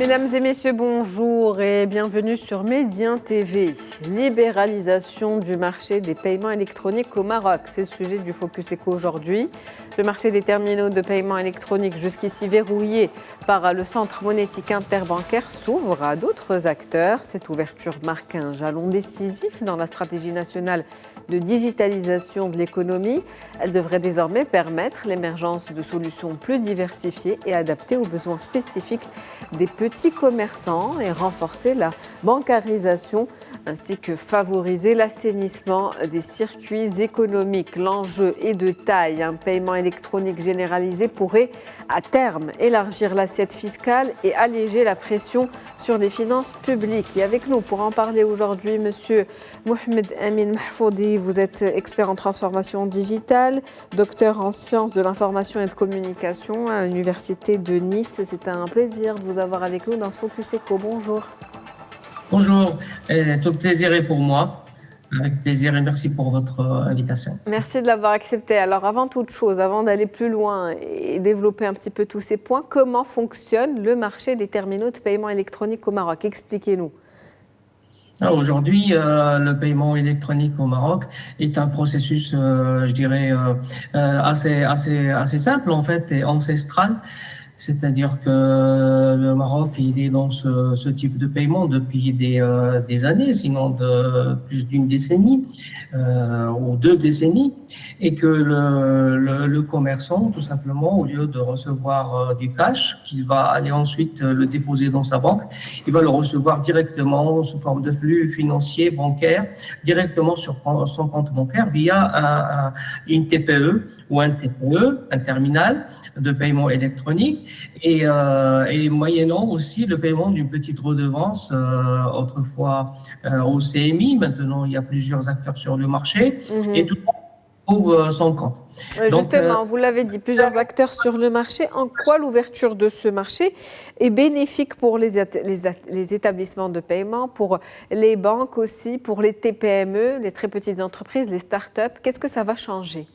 Mesdames et messieurs, bonjour et bienvenue sur Médien TV. Libéralisation du marché des paiements électroniques au Maroc, c'est le sujet du Focus Eco aujourd'hui. Le marché des terminaux de paiement électronique, jusqu'ici verrouillé par le Centre monétique interbancaire, s'ouvre à d'autres acteurs. Cette ouverture marque un jalon décisif dans la stratégie nationale de digitalisation de l'économie. Elle devrait désormais permettre l'émergence de solutions plus diversifiées et adaptées aux besoins spécifiques des petits commerçants et renforcer la bancarisation ainsi que favoriser l'assainissement des circuits économiques. L'enjeu est de taille. Un paiement électronique généralisé pourrait à terme élargir l'assiette fiscale et alléger la pression sur les finances publiques. Et avec nous pour en parler aujourd'hui, Monsieur Mohamed Amin Mahfoudi, vous êtes expert en transformation digitale, docteur en sciences de l'information et de communication à l'Université de Nice. C'est un plaisir de vous avoir avec nous dans ce Focus Eco. Bonjour. Bonjour, tout le plaisir est pour moi. Avec plaisir et merci pour votre invitation. Merci de l'avoir accepté. Alors avant toute chose, avant d'aller plus loin et développer un petit peu tous ces points, comment fonctionne le marché des terminaux de paiement électronique au Maroc? Expliquez-nous. Aujourd'hui, le paiement électronique au Maroc est un processus, je dirais, assez simple en fait et ancestral. C'est-à-dire que le Maroc, il est dans ce type de paiement depuis des années, sinon de plus d'une décennie ou 2 décennies, et que le commerçant, tout simplement, au lieu de recevoir du cash, qu'il va aller ensuite le déposer dans sa banque, il va le recevoir directement sous forme de flux financier bancaire, directement sur son compte bancaire via une TPE ou un TPE, un terminal de paiement électronique, et moyennant aussi le paiement d'une petite redevance, autrefois au CMI. Maintenant, il y a plusieurs acteurs sur le marché et tout le monde trouve son compte. Justement, vous l'avez dit, plusieurs acteurs sur le marché. En quoi l'ouverture de ce marché est bénéfique pour les établissements de paiement, pour les banques aussi, pour les TPME, les très petites entreprises, les start-up? Qu'est-ce que ça va changer?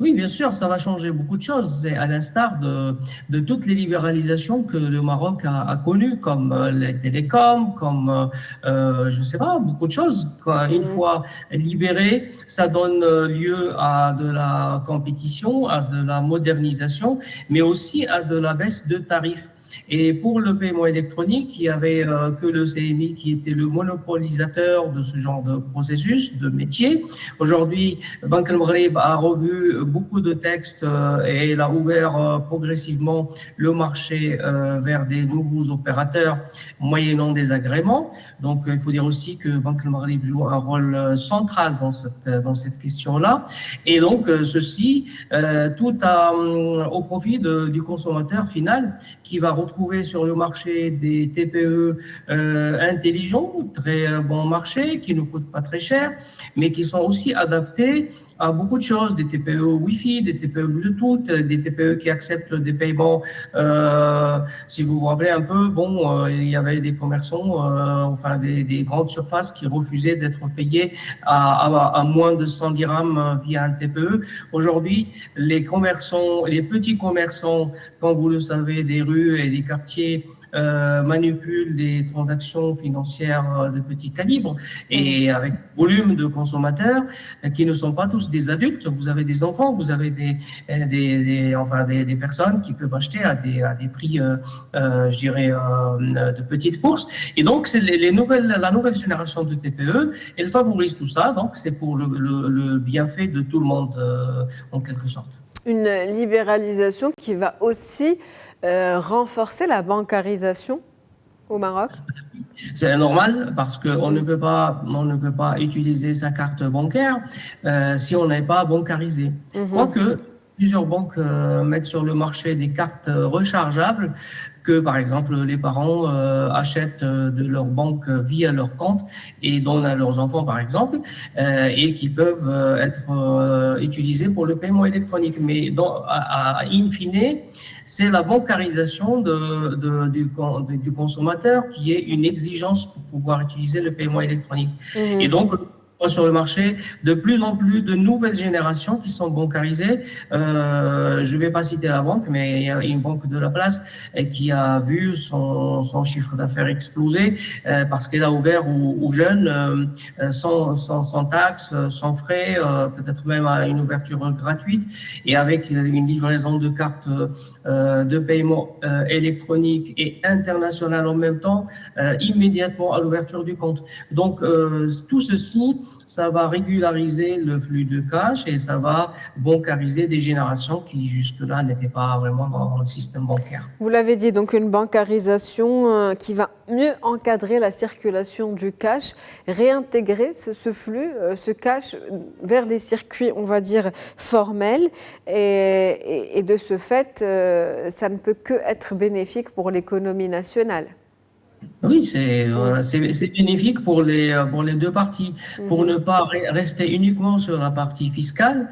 Oui, bien sûr, ça va changer beaucoup de choses. C'est à l'instar de toutes les libéralisations que le Maroc a connues, comme les télécoms, comme, je ne sais pas, beaucoup de choses. Une fois libéré, ça donne lieu à de la compétition, à de la modernisation, mais aussi à de la baisse de tarifs. Et pour le paiement électronique, il n'y avait que le CMI qui était le monopolisateur de ce genre de processus, de métier. Aujourd'hui, Banque El Maghreb a revu beaucoup de textes et elle a ouvert progressivement le marché vers des nouveaux opérateurs moyennant des agréments. Donc, il faut dire aussi que Banque El Maghreb joue un rôle central dans cette question-là. Et donc, ceci, tout au profit du consommateur final qui va retrouver sur le marché des TPE intelligents, très bon marché, qui ne coûtent pas très cher, mais qui sont aussi adaptés à beaucoup de choses, des TPE Wi-Fi, des TPE Bluetooth, des TPE qui acceptent des paiements. Si vous vous rappelez un peu, il y avait des commerçants, enfin des grandes surfaces qui refusaient d'être payés à moins de 100 dirhams via un TPE. Aujourd'hui, les commerçants, les petits commerçants, comme vous le savez, des rues et des quartiers, manipulent des transactions financières de petit calibre et avec volume de consommateurs qui ne sont pas tous des adultes. Vous avez des enfants, vous avez des personnes qui peuvent acheter à des prix, je dirais, de petites bourses. Et donc, c'est la nouvelle génération de TPE, elle favorise tout ça. Donc, c'est pour le bienfait de tout le monde, en quelque sorte. Une libéralisation qui va aussi renforcer la bancarisation au Maroc? C'est normal parce qu'on ne peut pas utiliser sa carte bancaire si on n'est pas bancarisé. Quoique plusieurs banques mettent sur le marché des cartes rechargeables que, par exemple, les parents achètent de leur banque via leur compte et donnent à leurs enfants, par exemple, et qui peuvent être utilisés pour le paiement électronique. Mais in fine, c'est la bancarisation du consommateur qui est une exigence pour pouvoir utiliser le paiement électronique. Et donc, sur le marché de plus en plus de nouvelles générations qui sont bancarisées. Je ne vais pas citer la banque, mais il y a une banque de la place qui a vu son chiffre d'affaires exploser parce qu'elle a ouvert aux jeunes sans taxes, sans frais, peut-être même à une ouverture gratuite et avec une livraison de cartes de paiement électronique et internationale en même temps, immédiatement à l'ouverture du compte. Donc, tout ceci, ça va régulariser le flux de cash et ça va bancariser des générations qui jusque-là n'étaient pas vraiment dans le système bancaire. Vous l'avez dit, donc une bancarisation qui va mieux encadrer la circulation du cash, réintégrer ce flux, ce cash vers les circuits, on va dire, formels. Et de ce fait, ça ne peut que être bénéfique pour l'économie nationale. Oui, c'est bénéfique pour les deux parties, pour ne pas rester uniquement sur la partie fiscale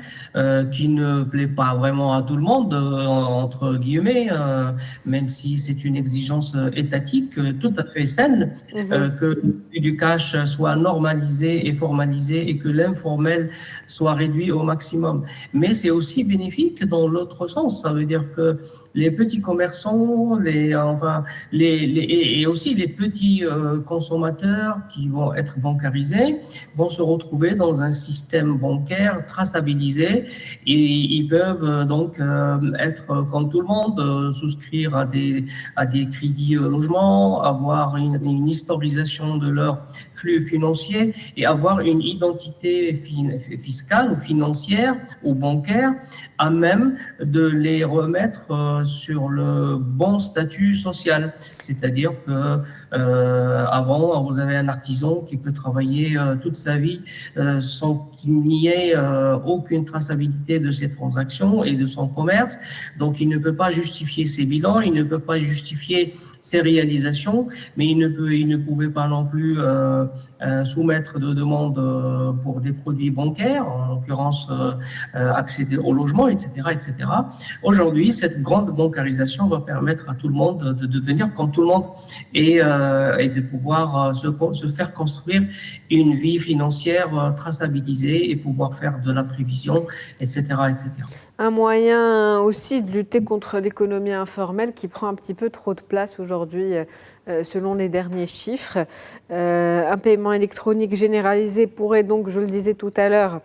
qui ne plaît pas vraiment à tout le monde, entre guillemets, même si c'est une exigence étatique tout à fait saine, que du cash soit normalisé et formalisé et que l'informel soit réduit au maximum. Mais c'est aussi bénéfique dans l'autre sens, ça veut dire que les petits commerçants, et aussi les petits consommateurs qui vont être bancarisés vont se retrouver dans un système bancaire traçabilisé et ils peuvent donc être comme tout le monde, souscrire à des crédits logement, avoir une historisation de leur flux financier et avoir une identité fiscale ou financière ou bancaire à même de les remettre sur le bon statut social. C'est-à-dire que avant, vous avez un artisan qui peut travailler toute sa vie sans qu'il n'y ait aucune traçabilité de ses transactions et de son commerce. Donc, il ne peut pas justifier ses bilans, il ne peut pas justifier ses réalisations, mais il ne pouvait pas non plus soumettre de demandes pour des produits bancaires, en l'occurrence accéder au logement, etc., etc. Aujourd'hui, cette grande bancarisation va permettre à tout le monde de devenir comme tout le monde et de pouvoir se faire construire une vie financière traçabilisée et pouvoir faire de la prévision, etc., etc. Un moyen aussi de lutter contre l'économie informelle qui prend un petit peu trop de place aujourd'hui, selon les derniers chiffres. Un paiement électronique généralisé pourrait donc, je le disais tout à l'heure,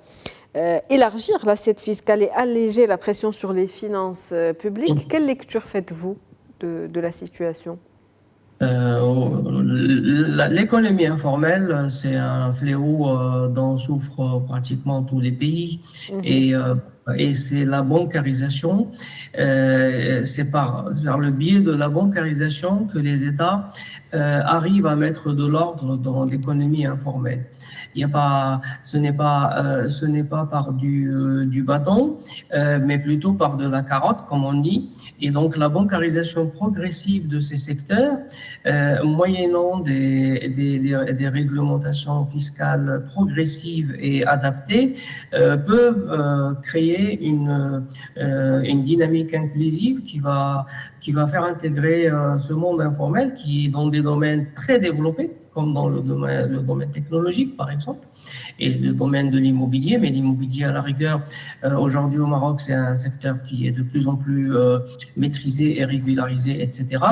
élargir l'assiette fiscale et alléger la pression sur les finances publiques. Quelle lecture faites-vous de la situation ? L'économie informelle, c'est un fléau dont souffrent pratiquement tous les pays et c'est la bancarisation. C'est par le biais de la bancarisation que les États arrivent à mettre de l'ordre dans l'économie informelle. Ce n'est pas par du bâton, mais plutôt par de la carotte, comme on dit. Et donc, la bancarisation progressive de ces secteurs, moyennant des réglementations fiscales progressives et adaptées, peuvent créer une dynamique inclusive qui va faire intégrer ce monde informel qui est dans des domaines très développés, comme dans le domaine technologique, par exemple, et le domaine de l'immobilier. Mais l'immobilier, à la rigueur, aujourd'hui au Maroc, c'est un secteur qui est de plus en plus maîtrisé et régularisé, etc.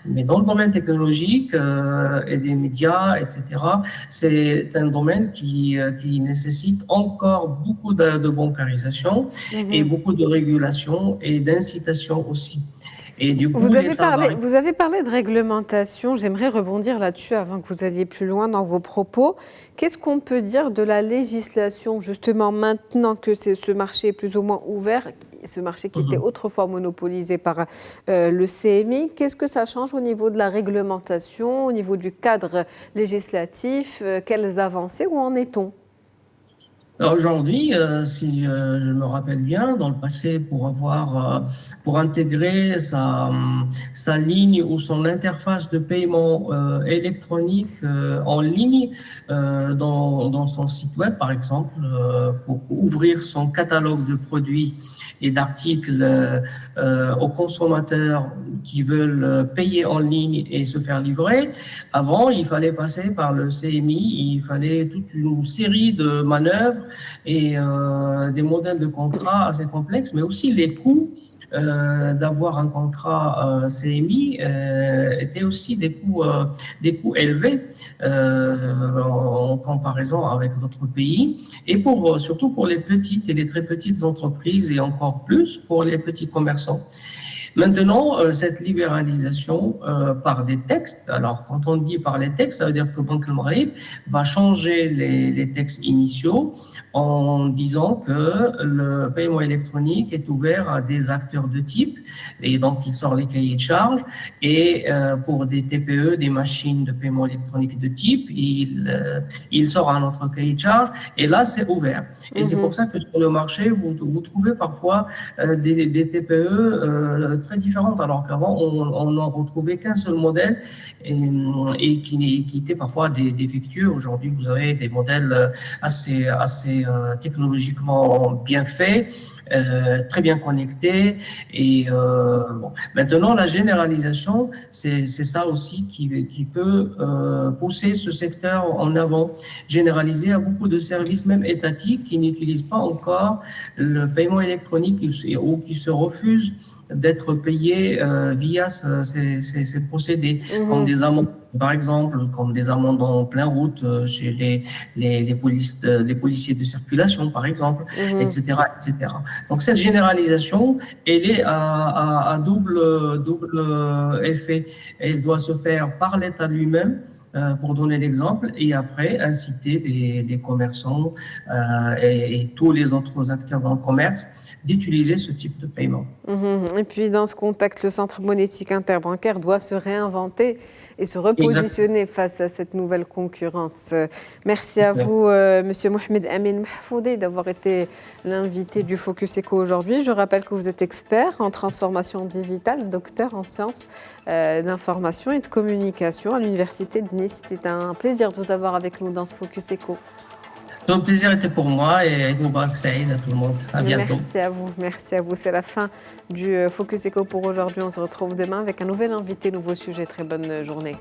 Mais dans le domaine technologique et des médias, etc., c'est un domaine qui nécessite encore beaucoup de bancarisation et beaucoup de régulation et d'incitation aussi. Et du coup, vous avez parlé de réglementation. J'aimerais rebondir là-dessus avant que vous alliez plus loin dans vos propos. Qu'est-ce qu'on peut dire de la législation, justement, maintenant que ce marché est plus ou moins ouvert, ce marché qui était autrefois monopolisé par le CMI? Qu'est-ce que ça change au niveau de la réglementation, au niveau du cadre législatif? Quelles avancées? Où en est-on? Aujourd'hui, si je me rappelle bien, dans le passé, pour intégrer sa ligne ou son interface de paiement électronique en ligne dans son site web, par exemple, pour ouvrir son catalogue de produits et d'articles aux consommateurs qui veulent payer en ligne et se faire livrer. Avant, il fallait passer par le CMI, il fallait toute une série de manœuvres et des modèles de contrats assez complexes, mais aussi les coûts d'avoir un contrat CMI étaient aussi des coûts élevés en comparaison avec d'autres pays, et surtout pour les petites et les très petites entreprises, et encore plus pour les petits commerçants. Maintenant, cette libéralisation par des textes, alors quand on dit par les textes, ça veut dire que Banque El Maghrib va changer les textes initiaux en disant que le paiement électronique est ouvert à des acteurs de type, et donc il sort les cahiers de charges, et pour des TPE, des machines de paiement électronique de type, il sort un autre cahier de charges, et là c'est ouvert. Et c'est pour ça que sur le marché, vous trouvez parfois des TPE très différentes, alors qu'avant, on n'en retrouvait qu'un seul modèle et qui était parfois défectueux. Aujourd'hui, vous avez des modèles assez technologiquement bien faits, très bien connectés. Et bon. Maintenant, la généralisation, c'est ça aussi qui peut pousser ce secteur en avant, généraliser à beaucoup de services, même étatiques, qui n'utilisent pas encore le paiement électronique ou qui se refusent d'être payés via ces procédés, comme des amendes, par exemple, comme des amendes en pleine route chez les policiers de circulation, par exemple, etc., etc. Donc cette généralisation, elle est à double effet. Elle doit se faire par l'État lui-même, pour donner l'exemple, et après inciter les commerçants et tous les autres acteurs dans le commerce d'utiliser ce type de paiement. Et puis dans ce contexte, le Centre monétique interbancaire doit se réinventer et se repositionner face à cette nouvelle concurrence. Merci à vous, Monsieur Mohamed Amin Mahfoudi, d'avoir été l'invité du Focus Eco aujourd'hui. Je rappelle que vous êtes expert en transformation digitale, docteur en sciences d'information et de communication à l'Université de Nice. C'est un plaisir de vous avoir avec nous dans ce Focus Eco. Tout le plaisir était pour moi, et Eid Mubarak Saïd à tout le monde. À bientôt. Merci à vous. C'est la fin du Focus Eco pour aujourd'hui. On se retrouve demain avec un nouvel invité, nouveau sujet. Très bonne journée.